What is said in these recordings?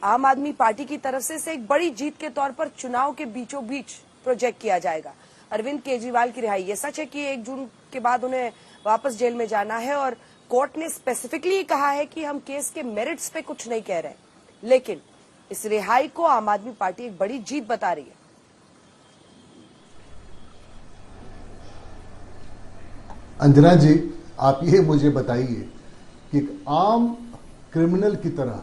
आम आदमी पार्टी की तरफ से इसे एक बड़ी जीत के तौर पर चुनाव के बीचों बीच प्रोजेक्ट किया जाएगा। अरविंद केजरीवाल की रिहाई, ये सच है कि 1 जून के बाद उन्हें वापस जेल में जाना है और कोर्ट ने स्पेसिफिकली कहा है कि हम केस के मेरिट्स पे कुछ नहीं कह रहे, लेकिन इस रिहाई को आम आदमी पार्टी एक बड़ी जीत बता रही है। अंजना जी, आप ये मुझे बताइए कि एक आम क्रिमिनल की तरह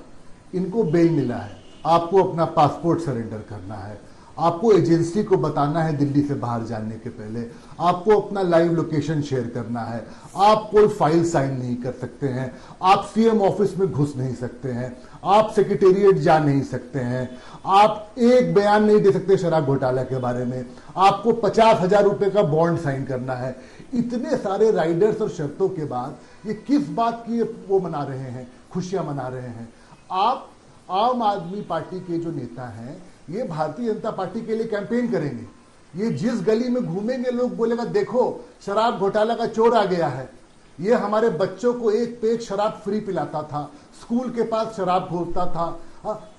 इनको बेल मिला है, आपको अपना पासपोर्ट सरेंडर करना है, आपको एजेंसी को बताना है दिल्ली से बाहर जाने के पहले, आपको अपना लाइव लोकेशन शेयर करना है, आप कोई फाइल साइन नहीं कर सकते हैं, आप सीएम ऑफिस में घुस नहीं सकते हैं, आप सेक्रेटेरिएट जा नहीं सकते हैं, आप एक बयान नहीं दे सकते शराब घोटाला के बारे में, आपको 50,000 रुपए का बॉन्ड साइन करना है। इतने सारे राइडर्स और शर्तों के बाद ये किस बात की वो मना रहे हैं, खुशियां मना रहे हैं? आप आम आदमी पार्टी के जो नेता हैं ये भारतीय जनता पार्टी के लिए कैंपेन करेंगे। ये जिस गली में घूमेंगे लोग बोलेगा देखो शराब घोटाला का चोर आ गया है, ये हमारे बच्चों को एक पे एक शराब फ्री पिलाता था, स्कूल के पास शराब घोलता था,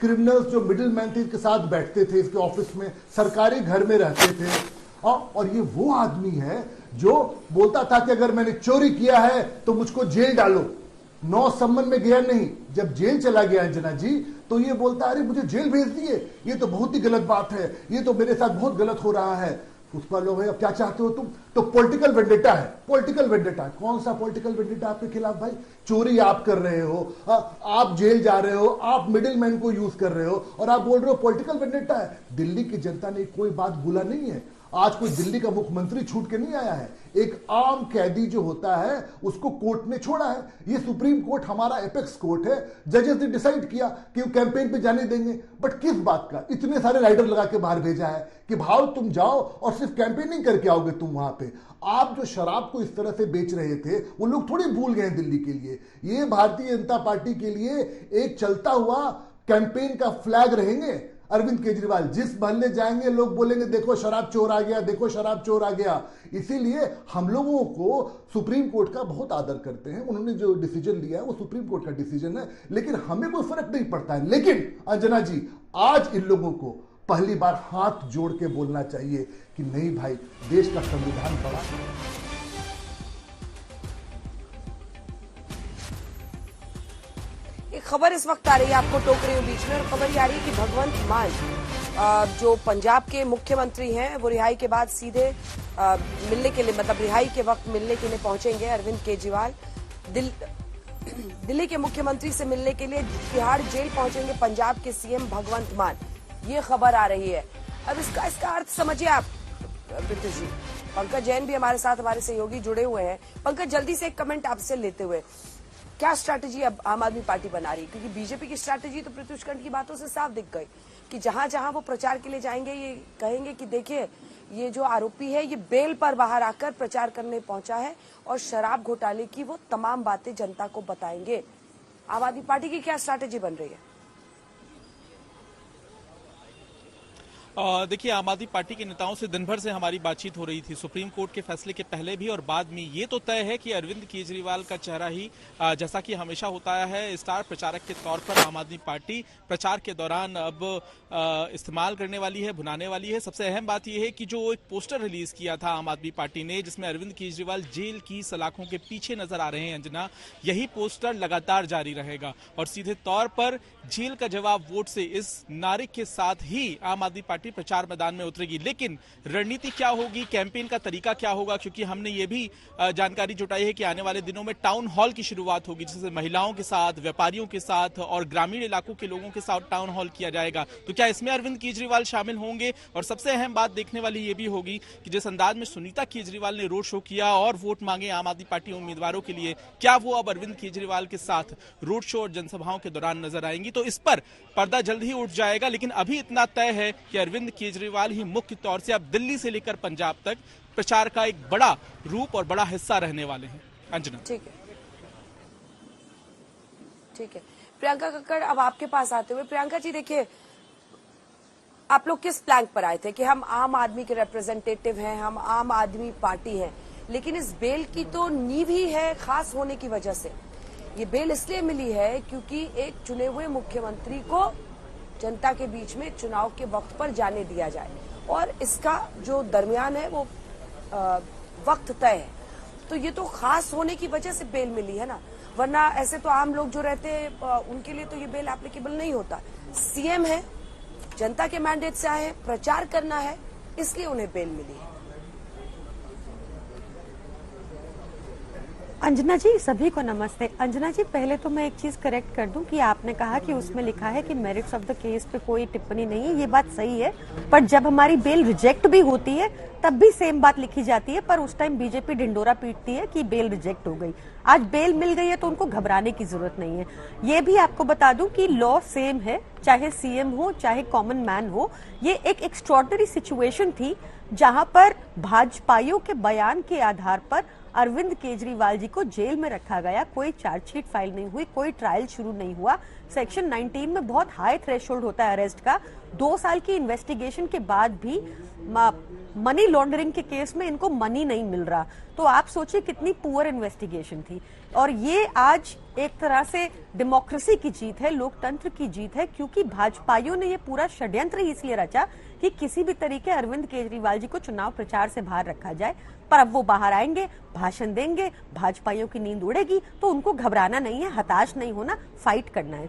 क्रिमिनल्स जो मिडिल मैन थे इसके साथ बैठते थे, इसके ऑफिस में, सरकारी घर में रहते थे। और ये वो आदमी है जो बोलता था कि अगर मैंने चोरी किया है तो मुझको जेल डालो। 9 सम्मन में गया नहीं, जब जेल चला गया अंजना जी तो ये बोलता अरे मुझे जेल भेज दिए, ये तो बहुत ही गलत बात है, ये तो मेरे साथ बहुत गलत हो रहा है। उस पर लोग अब क्या चाहते हो तुम? तो पॉलिटिकल वेंडेटा है, पॉलिटिकल वेंडेटा। कौन सा पॉलिटिकल वेंडेटा आपके खिलाफ भाई? चोरी आप कर रहे हो, आप जेल जा रहे हो, आप मिडिल मैन को यूज कर रहे हो और आप बोल रहे हो पॉलिटिकल वेंडेटा है। दिल्ली की जनता ने कोई बात भूला नहीं है। आज कोई दिल्ली का मुख्यमंत्री छूट के नहीं आया है, एक आम कैदी जो होता है उसको कोर्ट ने छोड़ा है। ये सुप्रीम कोर्ट हमारा एपेक्स कोर्ट है, जजेस ने डिसाइड किया कि वो कैंपेन पे जाने देंगे। बट किस बात का इतने सारे राइडर लगा के बाहर भेजा है कि भाव तुम जाओ और सिर्फ कैंपेनिंग करके आओगे तुम वहां पे। आप जो शराब को इस तरह से बेच रहे थे वो लोग थोड़ी भूल गए दिल्ली के लिए। ये भारतीय जनता पार्टी के लिए एक चलता हुआ कैंपेन का फ्लैग रहेंगे। अरविंद केजरीवाल जिस मोहल्ले जाएंगे लोग बोलेंगे देखो शराब चोर आ गया, देखो शराब चोर आ गया। इसीलिए हम लोगों को सुप्रीम कोर्ट का बहुत आदर करते हैं, उन्होंने जो डिसीजन लिया है वो सुप्रीम कोर्ट का डिसीजन है, लेकिन हमें कोई फर्क नहीं पड़ता है। लेकिन अंजना जी, आज इन लोगों को पहली बार हाथ जोड़ के बोलना चाहिए कि नहीं भाई, देश का संविधान बड़ा। एक खबर इस वक्त आ रही है, आपको टोक रही हूँ बीच में, और खबर ये आ रही है कि भगवंत मान जो पंजाब के मुख्यमंत्री हैं वो रिहाई के बाद सीधे मिलने के लिए, मतलब रिहाई के वक्त मिलने के लिए पहुंचेंगे। अरविंद केजरीवाल दिल्ली के मुख्यमंत्री से मिलने के लिए तिहाड़ जेल पहुंचेंगे पंजाब के सीएम भगवंत मान, ये खबर आ रही है। अब इसका अर्थ समझिए आप ब्रिटिश जी। पंकज जैन भी हमारे साथ, हमारे सहयोगी जुड़े हुए हैं। पंकज, जल्दी से एक कमेंट आपसे लेते हुए, क्या स्ट्रैटेजी अब आम आदमी पार्टी बना रही है? क्योंकि बीजेपी की स्ट्रैटेजी तो प्रत्युष खंड की बातों से साफ दिख गई कि जहां जहां वो प्रचार के लिए जाएंगे ये कहेंगे कि देखिए ये जो आरोपी है ये बेल पर बाहर आकर प्रचार करने पहुंचा है और शराब घोटाले की वो तमाम बातें जनता को बताएंगे। आम आदमी पार्टी की क्या स्ट्रैटेजी बन रही है? देखिए, आम आदमी पार्टी के नेताओं से दिन भर से हमारी बातचीत हो रही थी, सुप्रीम कोर्ट के फैसले के पहले भी और बाद में। ये तो तय है कि अरविंद केजरीवाल का चेहरा ही, जैसा कि हमेशा होता है, स्टार प्रचारक के तौर पर आम आदमी पार्टी प्रचार के दौरान अब इस्तेमाल करने वाली है, भुनाने वाली है। सबसे अहम बात यह है कि जो एक पोस्टर रिलीज किया था आम आदमी पार्टी ने, जिसमें अरविंद केजरीवाल जेल की सलाखों के पीछे नजर आ रहे हैं अंजना, यही पोस्टर लगातार जारी रहेगा और सीधे तौर पर जेल का जवाब वोट से इस नारे के साथ ही आम आदमी पार्टी प्रचार मैदान में उतरेगी। लेकिन रणनीति क्या होगी, कैंपेन का तरीका क्या होगा, क्योंकि हमने ये भी जानकारी जुटाई है कि आने वाले दिनों में टाउन हॉल की शुरुआत होगी, जिससे महिलाओं के साथ, व्यापारियों के साथ और ग्रामीण इलाकों के लोगों के साथ टाउन हॉल किया जाएगा। तो क्या इसमें अरविंद केजरीवाल शामिल होंगे? और सबसे अहम बात देखने वाली ये भी होगी कि जिस अंदाज में सुनीता केजरीवाल ने रोड शो किया और वोट मांगे आम आदमी पार्टी उम्मीदवारों के लिए, क्या वो अब अरविंद केजरीवाल के साथ रोड शो और जनसभाओं के दौरान नजर आएंगी? तो इस पर पर्दा जल्द ही उठ जाएगा। लेकिन अभी इतना तय है कि अरविंद केजरीवाल ही मुख्य तौर से अब दिल्ली से लेकर पंजाब तक प्रचार का एक बड़ा रूप और बड़ा हिस्सा रहने वाले हैं। अंजना, ठीक है। प्रियंका कक्कड़, अब आपके पास आते हुए, प्रियंका जी देखिए, आप लोग किस प्लैंक पर आए थे कि हम आम आदमी के रिप्रेजेंटेटिव हैं, हम आम आदमी पार्टी हैं, लेकिन इस बेल की तो नींव ही है खास होने की वजह से। ये बेल इसलिए मिली है क्योंकि एक चुने हुए मुख्यमंत्री को जनता के बीच में चुनाव के वक्त पर जाने दिया जाए और इसका जो दरमियान है वो वक्त तय है। तो ये तो खास होने की वजह से बेल मिली है ना, वरना ऐसे तो आम लोग जो रहते हैं उनके लिए तो ये बेल एप्लीकेबल नहीं होता। सीएम है, जनता के मैंडेट से आए हैं, प्रचार करना है, इसलिए उन्हें बेल मिली है। अंजना जी, सभी को नमस्ते। अंजना जी, पहले तो मैं एक चीज करेक्ट कर दूं कि आपने कहा कि उसमें लिखा है कि मेरिट्स ऑफ द केस पे कोई टिप्पणी नहीं है, ये बात सही है। पर जब हमारी बेल रिजेक्ट भी होती है तब भी सेम बात लिखी जाती है, पर उस टाइम बीजेपी ढिंडोरा पीटती है कि बेल रिजेक्ट हो गई। आज बेल मिल गई है तो उनको घबराने की जरूरत नहीं है। ये भी आपको बता दूं कि लॉ सेम है, चाहे सीएम हो चाहे कॉमन मैन हो। ये एक एक्स्ट्रॉर्डिनरी सिचुएशन थी जहां पर भाजपाइयों के बयान के आधार पर अरविंद केजरीवाल जी को जेल में रखा गया। कोई चार्जशीट फाइल नहीं हुई, कोई ट्रायल शुरू नहीं हुआ। सेक्शन 19 में बहुत हाई थ्रेशोल्ड होता है अरेस्ट का। 2 साल की इन्वेस्टिगेशन के बाद भी मनी लॉन्ड्रिंग के केस में इनको मनी नहीं मिल रहा। तो आप सोचिए कितनी पुअर इन्वेस्टिगेशन थी। और ये आज एक तरह से डेमोक्रेसी की जीत है, लोकतंत्र की जीत है, क्योंकि भाजपाइयों ने ये पूरा षड्यंत्र इसलिए रचा कि किसी भी तरीके अरविंद केजरीवाल जी को चुनाव प्रचार से बाहर रखा जाए। पर अब वो बाहर आएंगे, भाषण देंगे, भाजपाइयों की नींद उड़ेगी, तो उनको घबराना नहीं है, हताश नहीं होना, फाइट करना है।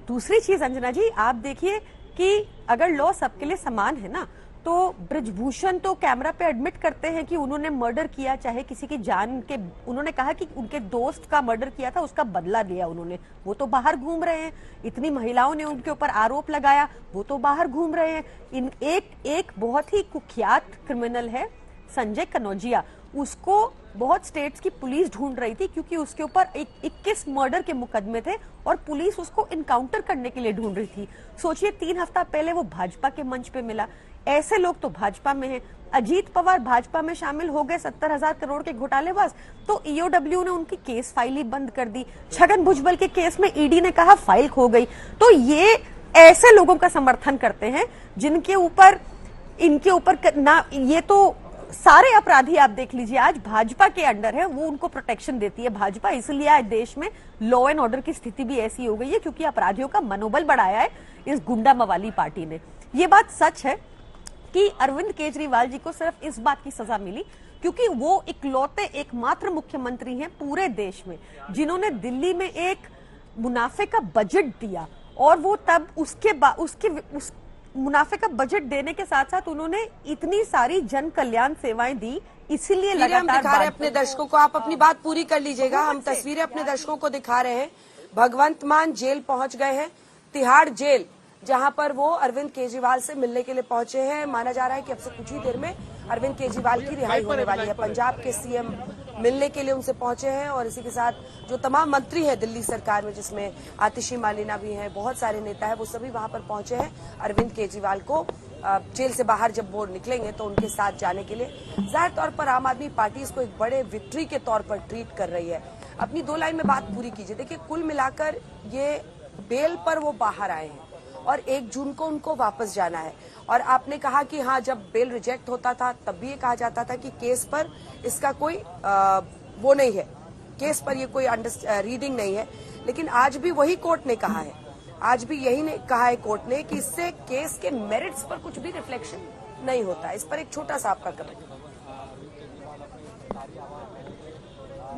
दूसरी चीज अंजना जी, आप देखिए कि अगर लॉ सबके लिए समान है ना, तो ब्रिजभूषण तो कैमरा पे एडमिट करते हैं कि उन्होंने मर्डर किया, चाहे किसी की जान के, उन्होंने कहा कि उनके दोस्त का मर्डर किया था, उसका बदला लिया उन्होंने। वो तो बाहर घूम रहे हैं। इतनी महिलाओं ने उनके ऊपर आरोप लगाया, वो तो बाहर घूम रहे हैं। एक बहुत ही कुख्यात क्रिमिनल है संजय कनौजिया, उसको बहुत स्टेट्स की पुलिस ढूंढ रही थी क्योंकि उसके ऊपर 21 मर्डर के मुकदमे थे और पुलिस उसको इनकाउंटर करने के लिए ढूंढ रही थी। सोचिए 3 हफ्ता पहले वो भाजपा के मंच पे मिला। ऐसे लोग तो भाजपा में हैं। अजीत पवार भाजपा में शामिल हो गए 70,000 करोड़ के घोटालेबाज, तो ईओडब्ल्यू ने उनकी केस फाइल ही बंद कर दी। छगन भुजबल के केस में ईडी ने कहा फाइल खो गई। तो ये ऐसे लोगों का समर्थन करते हैं जिनके ऊपर इनके ऊपर ना, ये तो सारे अपराधी आप देख लीजिए आज भाजपा के अंडर है, वो उनको प्रोटेक्शन देती है भाजपा। इसलिए आज देश में लॉ एंड ऑर्डर की स्थिति भी ऐसी हो गई है क्योंकि अपराधियों का मनोबल बढ़ाया है इस गुंडा मवाली पार्टी ने। ये बात सच है कि अरविंद केजरीवाल जी को सिर्फ इस बात की सजा मिली क्योंकि वो इकलौते एकमात्र मुख्यमंत्री हैं पूरे देश में जिन्होंने दिल्ली में एक मुनाफे का बजट दिया, और वो तब उस मुनाफे का बजट देने के साथ साथ उन्होंने इतनी सारी जन कल्याण सेवाएं दी। इसीलिए हम दिखा रहे हैं अपने दर्शकों को, आप अपनी बात पूरी कर लीजिएगा। हम तस्वीरें अपने दर्शकों को दिखा रहे हैं। भगवंत मान जेल पहुंच गए हैं, तिहाड़ जेल, जहां पर वो अरविंद केजरीवाल से मिलने के लिए पहुंचे हैं। माना जा रहा है कि अब से कुछ ही देर में अरविंद केजरीवाल की रिहाई होने वाली है। पंजाब के सीएम मिलने के लिए उनसे पहुंचे हैं और इसी के साथ जो तमाम मंत्री हैं दिल्ली सरकार में, जिसमें आतिशी मालिना भी हैं, बहुत सारे नेता हैं, वो सभी वहां पर पहुंचे हैं अरविंद केजरीवाल को जेल से बाहर जब वो निकलेंगे तो उनके साथ जाने के लिए। जाहिर तौर पर आम आदमी पार्टी इसको एक बड़े विक्ट्री के तौर पर ट्रीट कर रही है। अपनी 2 लाइन में बात पूरी कीजिए। देखिए, कुल मिलाकर ये बेल पर वो बाहर आए हैं और 1 जून को उनको वापस जाना है। और आपने कहा कि हाँ, जब बेल रिजेक्ट होता था तब भी ये कहा जाता था कि केस पर इसका कोई वो नहीं है, केस पर ये कोई रीडिंग नहीं है। लेकिन आज भी वही कोर्ट ने कहा है, आज भी यही कहा है कोर्ट ने कि इससे केस के मेरिट्स पर कुछ भी रिफ्लेक्शन नहीं होता। इस पर एक छोटा सा आपका कमेंट।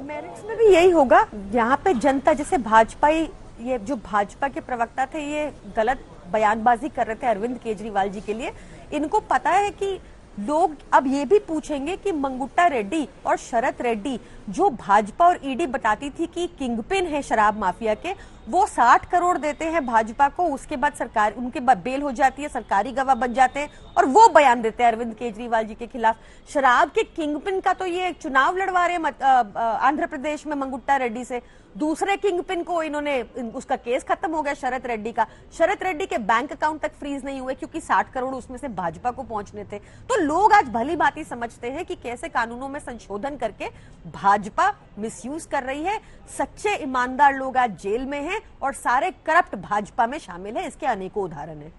मेरिट्स में भी यही होगा। यहाँ पे जनता, जैसे भाजपाई, ये जो भाजपा के प्रवक्ता थे ये गलत बयानबाजी कर रहे थे अरविंद केजरीवाल जी के लिए। इनको पता है कि लोग अब ये भी पूछेंगे कि मंगुट्टा रेड्डी और शरत रेड्डी, जो भाजपा और ईडी बताती थी कि किंगपिन है शराब माफिया के, वो 60 करोड़ देते हैं भाजपा को, उसके बाद सरकार उनके बाद बेल हो जाती है, सरकारी गवाह बन जाते हैं और वो बयान देते हैं अरविंद केजरीवाल जी के खिलाफ। शराब के किंगपिन का तो ये चुनाव लड़वा रहे आंध्र प्रदेश में मंगुट्टा रेड्डी से। दूसरे किंगपिन को इन्होंने, उसका केस खत्म हो गया शरत रेड्डी का। शरत रेड्डी के बैंक अकाउंट तक फ्रीज नहीं हुए क्योंकि 60 करोड़ उसमें से भाजपा को पहुंचने थे। तो लोग आज भली भांति समझते हैं कि कैसे कानूनों में संशोधन करके भाजपा मिसयूज कर रही है। सच्चे ईमानदार लोग आज जेल में हैं और सारे करप्ट भाजपा में शामिल है। इसके अनेकों उदाहरण हैं।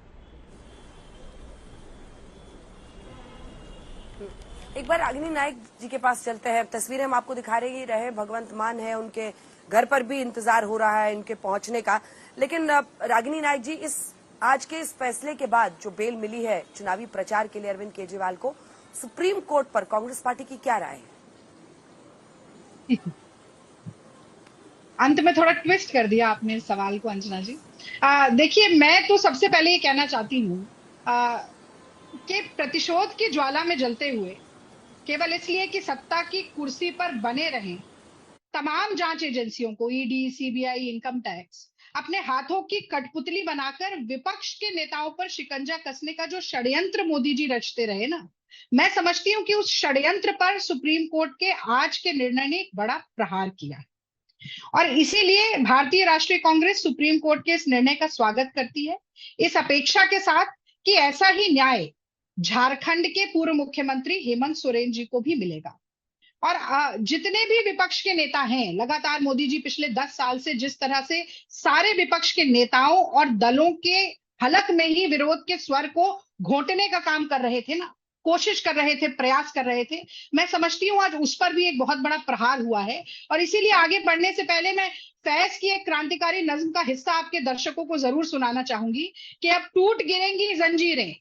एक बार रागिनी नायक जी के पास चलते हैं। तस्वीरें हम आपको दिखा रहे, भगवंत मान है, उनके घर पर भी इंतजार हो रहा है इनके पहुंचने का। लेकिन रागिनी नायक जी, इस आज के इस फैसले के बाद जो बेल मिली है चुनावी प्रचार के लिए अरविंद केजरीवाल को, सुप्रीम कोर्ट पर कांग्रेस पार्टी की क्या राय है? अंत में थोड़ा ट्विस्ट कर दिया आपने इस सवाल को अंजना जी। देखिए, मैं तो सबसे पहले ये कहना चाहती हूँ कि प्रतिशोध की ज्वाला में जलते हुए केवल इसलिए कि सत्ता की कुर्सी पर बने रहें, तमाम जांच एजेंसियों को, ईडी, सीबीआई, इनकम टैक्स, अपने हाथों की कठपुतली बनाकर विपक्ष के नेताओं पर शिकंजा कसने का जो षड्यंत्र मोदी जी रचते रहे ना, मैं समझती हूँ कि उस षड्यंत्र पर सुप्रीम कोर्ट के आज के निर्णय ने एक बड़ा प्रहार किया और इसीलिए भारतीय राष्ट्रीय कांग्रेस सुप्रीम कोर्ट के इस निर्णय का स्वागत करती है, इस अपेक्षा के साथ कि ऐसा ही न्याय झारखंड के पूर्व मुख्यमंत्री हेमंत सोरेन जी को भी मिलेगा। और जितने भी विपक्ष के नेता हैं, लगातार मोदी जी पिछले 10 साल से जिस तरह से सारे विपक्ष के नेताओं और दलों के हलक में ही विरोध के स्वर को घोंटने का काम कर रहे थे ना, कोशिश कर रहे थे, प्रयास कर रहे थे, मैं समझती हूँ आज उस पर भी एक बहुत बड़ा प्रहार हुआ है। और इसीलिए आगे बढ़ने से पहले मैं फैज की एक क्रांतिकारी नज्म का हिस्सा आपके दर्शकों को जरूर सुनाना चाहूंगी कि अब टूट गिरेंगी जंजीरें,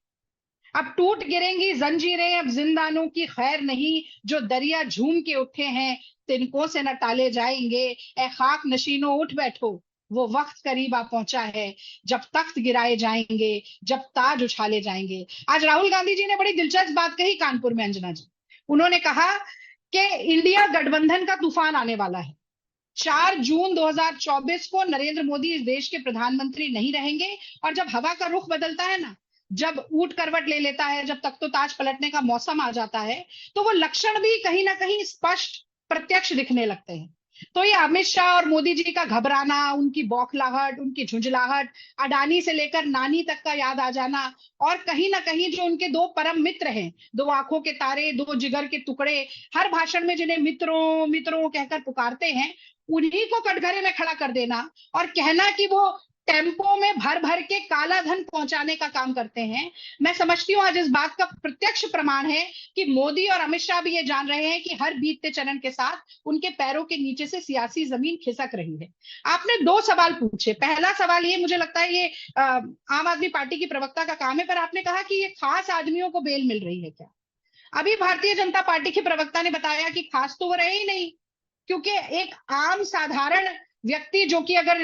अब टूट गिरेंगी जंजीरें, अब जिंदानों की खैर नहीं, जो दरिया झूम के उठे हैं तिनकों से न टाले जाएंगे, ए खाक नशीनों उठ बैठो, वो वक्त करीब आ पहुंचा है, जब तख्त गिराए जाएंगे, जब ताज उछाले जाएंगे। आज राहुल गांधी जी ने बड़ी दिलचस्प बात कही कानपुर में अंजना जी, उन्होंने कहा कि इंडिया गठबंधन का तूफान आने वाला है, 4 जून 2024 को नरेंद्र मोदी इस देश के प्रधानमंत्री नहीं रहेंगे और जब हवा का रुख बदलता है ना, जब ऊंट करवट ले लेता है, जब तख्तो ताज पलटने का मौसम आ जाता है, तो वो लक्षण भी कहीं ना कहीं स्पष्ट प्रत्यक्ष दिखने लगते हैं। तो ये अमित शाह और मोदी जी का घबराना, उनकी बौखलाहट, उनकी झुंझलाहट, अडानी से लेकर नानी तक का याद आ जाना, और कहीं ना कहीं जो उनके 2 परम मित्र हैं, 2 आंखों के तारे, 2 जिगर के टुकड़े, हर भाषण में जिन्हें मित्रों मित्रों कहकर पुकारते हैं, उन्हीं को कटघरे में खड़ा कर देना और कहना कि वो टेम्पो में भर भर के काला धन पहुंचाने का काम करते हैं। मैं समझती हूँ आज इस बात का प्रत्यक्ष प्रमाण है कि मोदी और अमित शाह भी ये जान रहे हैं कि हर बीतते चरण के साथ उनके पैरों के नीचे से सियासी जमीन खिसक रही है। आपने 2 सवाल पूछे। पहला सवाल ये, मुझे लगता है ये आम आदमी पार्टी की प्रवक्ता का काम है, पर आपने कहा कि ये खास आदमियों को बेल मिल रही है क्या? अभी भारतीय जनता पार्टी के प्रवक्ता ने बताया कि खास तो वो रहे ही नहीं, क्योंकि एक आम साधारण व्यक्ति जो कि अगर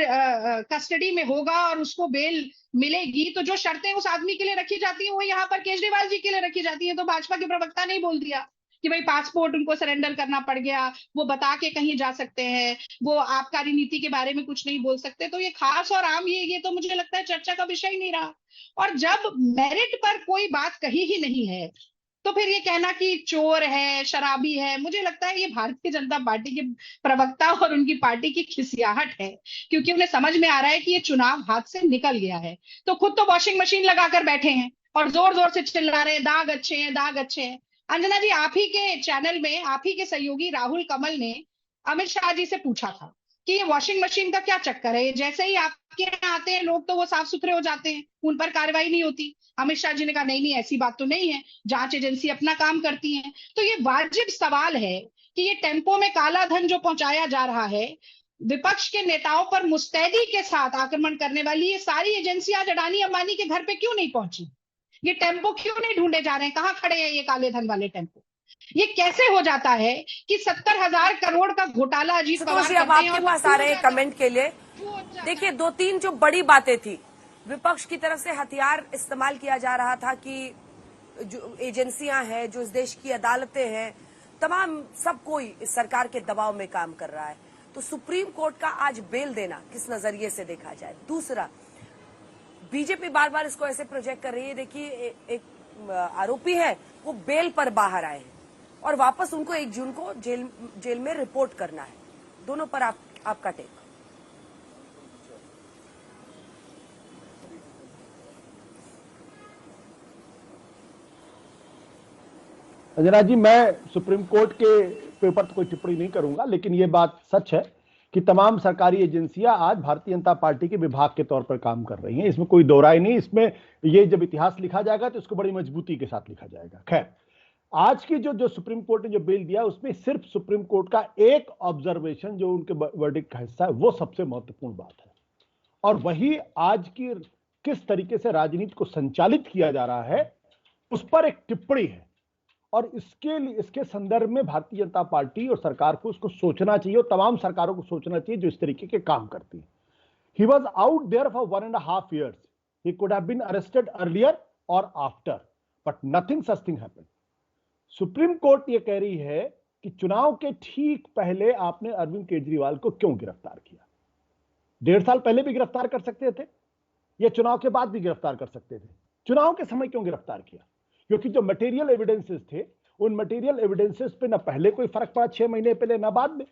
कस्टडी में होगा और उसको बेल मिलेगी, तो जो शर्तें उस आदमी के लिए रखी जाती है वो यहाँ पर केजरीवाल जी के लिए रखी जाती है। तो भाजपा के प्रवक्ता ने बोल दिया कि भाई पासपोर्ट उनको सरेंडर करना पड़ गया, वो बता के कहीं जा सकते हैं, वो आबकारी नीति के बारे में कुछ नहीं बोल सकते। तो ये खास और आम, ये तो मुझे लगता है चर्चा का विषय ही नहीं रहा। और जब मेरिट पर कोई बात कही ही नहीं है, तो फिर ये कहना कि चोर है, शराबी है, मुझे लगता है ये भारतीय जनता पार्टी के प्रवक्ता और उनकी पार्टी की खिसियाहट है, क्योंकि उन्हें समझ में आ रहा है कि ये चुनाव हाथ से निकल गया है। तो खुद तो वॉशिंग मशीन लगाकर बैठे हैं और जोर जोर से चिल्ला रहे हैं दाग अच्छे हैं, दाग अच्छे हैं। अंजना जी, आप ही के चैनल में आप ही के सहयोगी राहुल कमल ने अमित शाह जी से पूछा था कि ये वॉशिंग मशीन का क्या चक्कर है, जैसे ही आपके यहाँ आते हैं लोग तो वो साफ सुथरे हो जाते हैं, उन पर कार्रवाई नहीं होती। अमित शाह जी ने कहा नहीं नहीं, ऐसी बात तो नहीं है, जांच एजेंसी अपना काम करती है। तो ये वाजिब सवाल है कि ये टेम्पो में काला धन जो पहुंचाया जा रहा है, विपक्ष के नेताओं पर मुस्तैदी के साथ आक्रमण करने वाली ये सारी एजेंसी आज अडानी अंबानी के घर पे क्यों नहीं पहुंची? ये टेम्पो क्यों नहीं ढूंढे जा रहे हैं? कहाँ खड़े हैं ये काले धन वाले टेम्पो? ये कैसे हो जाता है कि 70,000 करोड़ का घोटाला अजीत पवार करते हैं? अब आपके पास आ रहे हैं कमेंट के लिए। देखिए, 2-3 जो बड़ी बातें थी, विपक्ष की तरफ से हथियार इस्तेमाल किया जा रहा था कि जो एजेंसियां हैं, जो इस देश की अदालतें हैं, तमाम सब कोई इस सरकार के दबाव में काम कर रहा है। तो सुप्रीम कोर्ट का आज बेल देना किस नजरिए से देखा जाए? दूसरा, बीजेपी बार बार इसको ऐसे प्रोजेक्ट कर रही है, देखिए एक आरोपी है वो बेल पर बाहर आए हैं और वापस उनको 1 जून को जेल में रिपोर्ट करना है। दोनों पर आपका टेक। अंजना जी, मैं सुप्रीम कोर्ट के पेपर तो कोई टिप्पणी नहीं करूंगा, लेकिन यह बात सच है कि तमाम सरकारी एजेंसियां आज भारतीय जनता पार्टी के विभाग के तौर पर काम कर रही हैं। इसमें कोई दो राय नहीं। इसमें ये जब इतिहास लिखा जाएगा तो इसको बड़ी मजबूती के साथ लिखा जाएगा। खैर, आज की जो सुप्रीम कोर्ट ने जो बेल दिया, उसमें सिर्फ सुप्रीम कोर्ट का एक ऑब्जर्वेशन जो उनके वर्डिक्ट का हिस्सा है, वो सबसे महत्वपूर्ण बात है। और वही आज की किस तरीके से राजनीति को संचालित किया जा रहा है उस पर एक टिप्पणी है। और इसके संदर्भ में भारतीय जनता पार्टी और सरकार को उसको सोचना चाहिए और तमाम सरकारों को सोचना चाहिए जो इस तरीके के काम करती है। He was out there for 1.5 years. He could have been arrested earlier or after, but nothing such thing happened. Supreme court ये कह रही है कि चुनाव के ठीक पहले आपने अरविंद केजरीवाल को क्यों गिरफ्तार किया? 1.5 साल पहले भी गिरफ्तार कर सकते थे या चुनाव के बाद भी गिरफ्तार कर सकते थे। चुनाव के समय क्यों गिरफ्तार किया? क्योंकि जो मटेरियल एविडेंसेस थे उन मटेरियल एविडेंसेस पे ना पहले कोई फर्क पड़ा 6 महीने पहले ना बाद में।